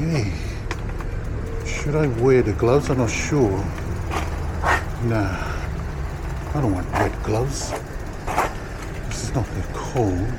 Okay. Should I wear the gloves? I'm not sure. Nah. I don't want wet gloves. This is not that cold.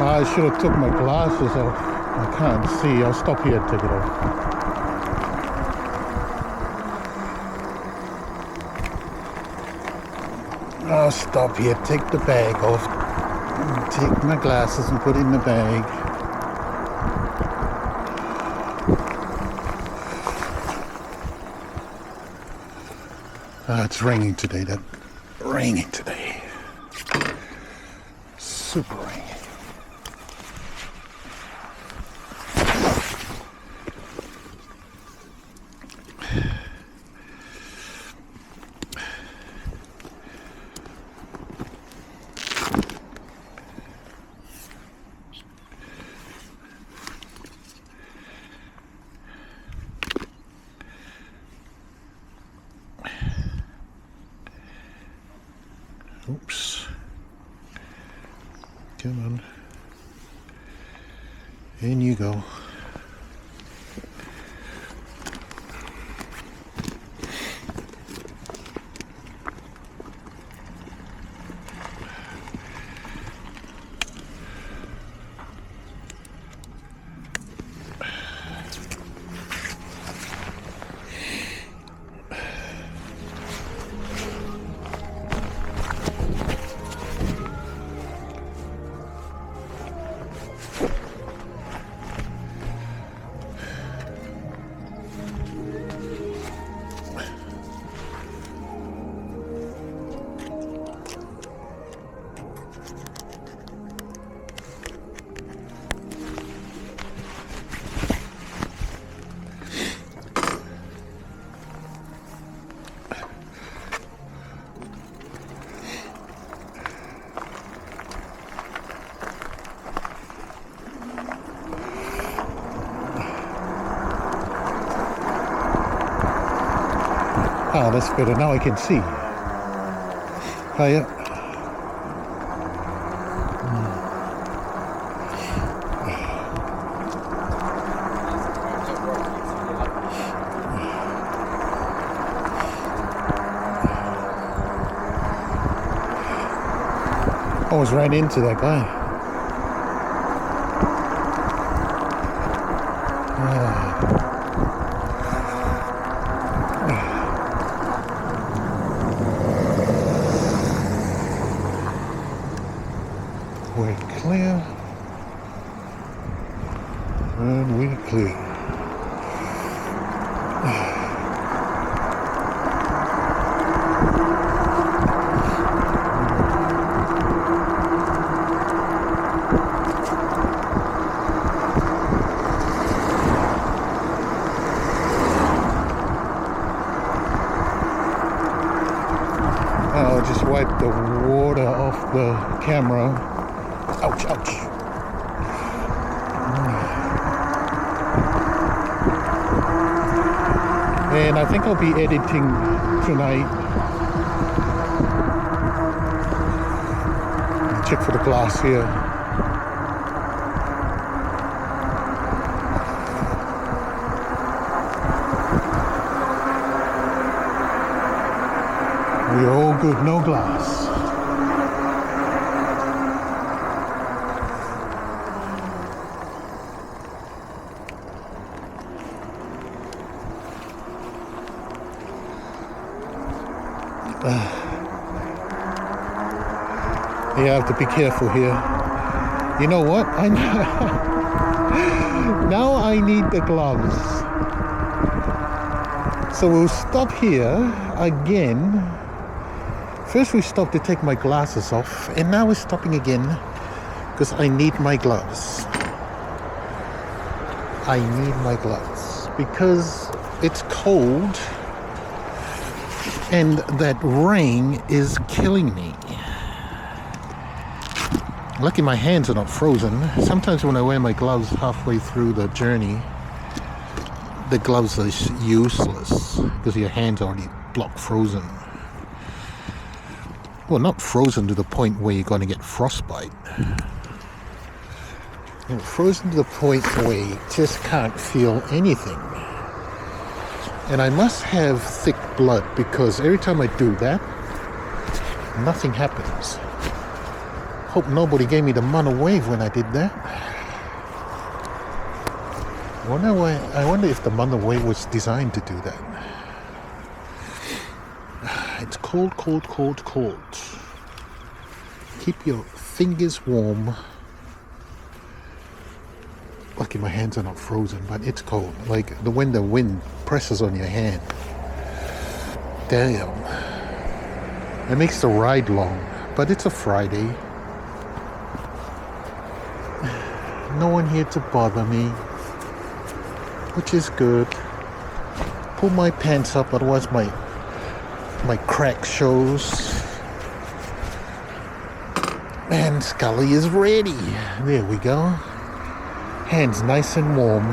I should have took my glasses off. I can't see. I'll stop here and take it off. I'll stop here, take the bag off, take my glasses and put it in the bag. It's raining today. Raining today. Super raining. Oops. Come on. In you go. Ah, that's better. Now I can see. Hiya. Almost ran into that guy. We're clear. And we're clear. I'll just wipe the water off the camera. Ouch, ouch. And I think I'll be editing tonight. Check for the glass here. We're all good, no glass. Yeah, I have to be careful here. You know what? Now I need the gloves. So we'll stop here again. First we stopped to take my glasses off, and now we're stopping again because I need my gloves. I need my gloves because it's cold and that rain is killing me. Lucky my hands are not frozen. Sometimes when I wear my gloves halfway through the journey, the gloves are useless because your hands are already block frozen. Well, not frozen to the point where you're going to get frostbite. Frozen to the point where you just can't feel anything. And I must have thick blood because every time I do that, nothing happens. Hope nobody gave me the mana wave when I did that. I wonder if the mana wave was designed to do that. It's cold, cold, cold, cold. Keep your fingers warm. Lucky my hands are not frozen, but it's cold. Like when the wind presses on your hand. Damn. It makes the ride long, but it's a Friday. No one here to bother me, which is good. Pull my pants up, otherwise my crack shows. And Scully is ready. There we go. Hands nice and warm.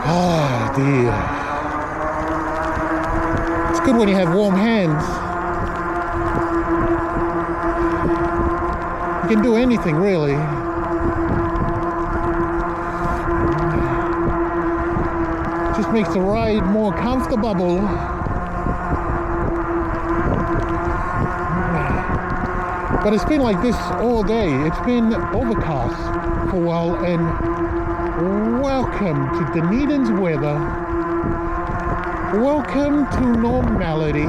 Ah, dear. It's good when you have warm hands. You can do anything, really. Just makes the ride more comfortable. But it's been like this all day. It's been overcast for a while, and welcome to Dunedin's weather. Welcome to normality.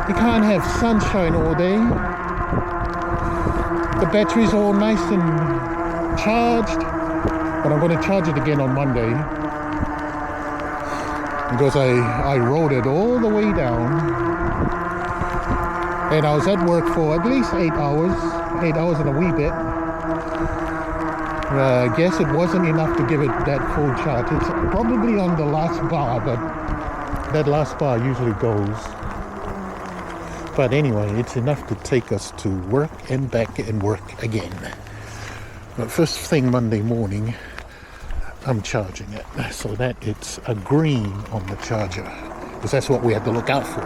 You can't have sunshine all day. The battery's all nice and charged, but I'm going to charge it again on Monday because I rode it all the way down. And I was at work for at least 8 hours and a wee bit. I guess it wasn't enough to give it that full charge. It's probably on the last bar, but that last bar usually goes. But anyway, it's enough to take us to work and back and work again. But first thing Monday morning, I'm charging it so that it's a green on the charger, because that's what we had to look out for.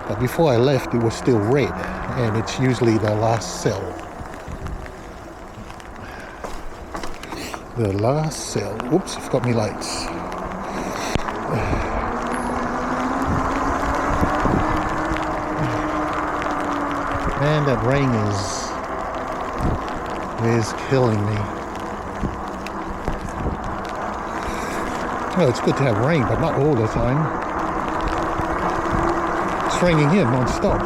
But before I left, it was still red, and it's usually the last cell. The last cell. Oops, I've got me lights. Man, that rain is killing me. Well, it's good to have rain, but not all the time. It's raining here non-stop.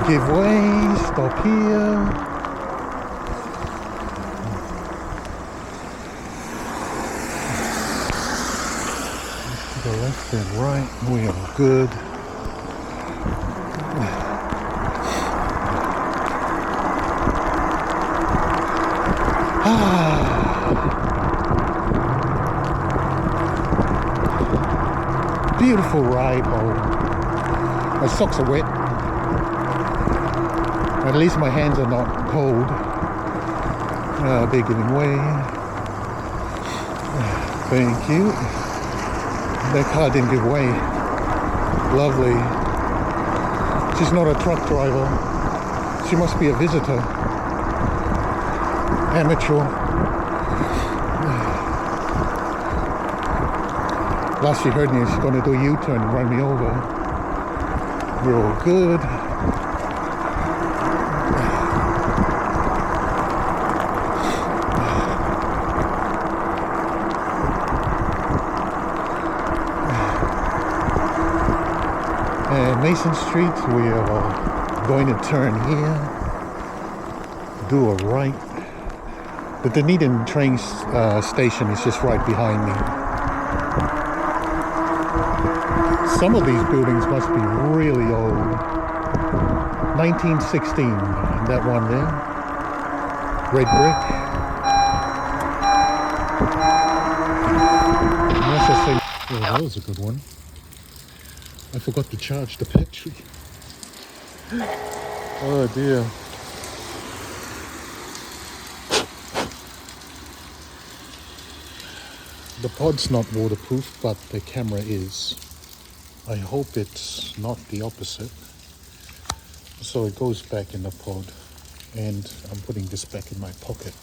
Give way, stop here. To the left and right, we are good. Beautiful ride home. My socks are wet. At least my hands are not cold. They're giving way. Thank you. That car didn't give way. Lovely. She's not a truck driver. She must be a visitor. Amateur. Last she heard me, she's going to do a U-turn and run me over. We're all good. And Mason Street, we are going to turn here, do a right. The Dunedin train station is just right behind me. Some of these buildings must be really old. 1916, that one there. Red brick. Unless I say, oh, that was a good one. I forgot to charge the battery. Oh dear. The pod's not waterproof, but the camera is. I hope it's not the opposite. So it goes back in the pod, and I'm putting this back in my pocket.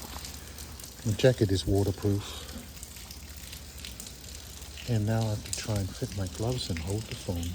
The jacket is waterproof. And now I have to try and fit my gloves and hold the phone.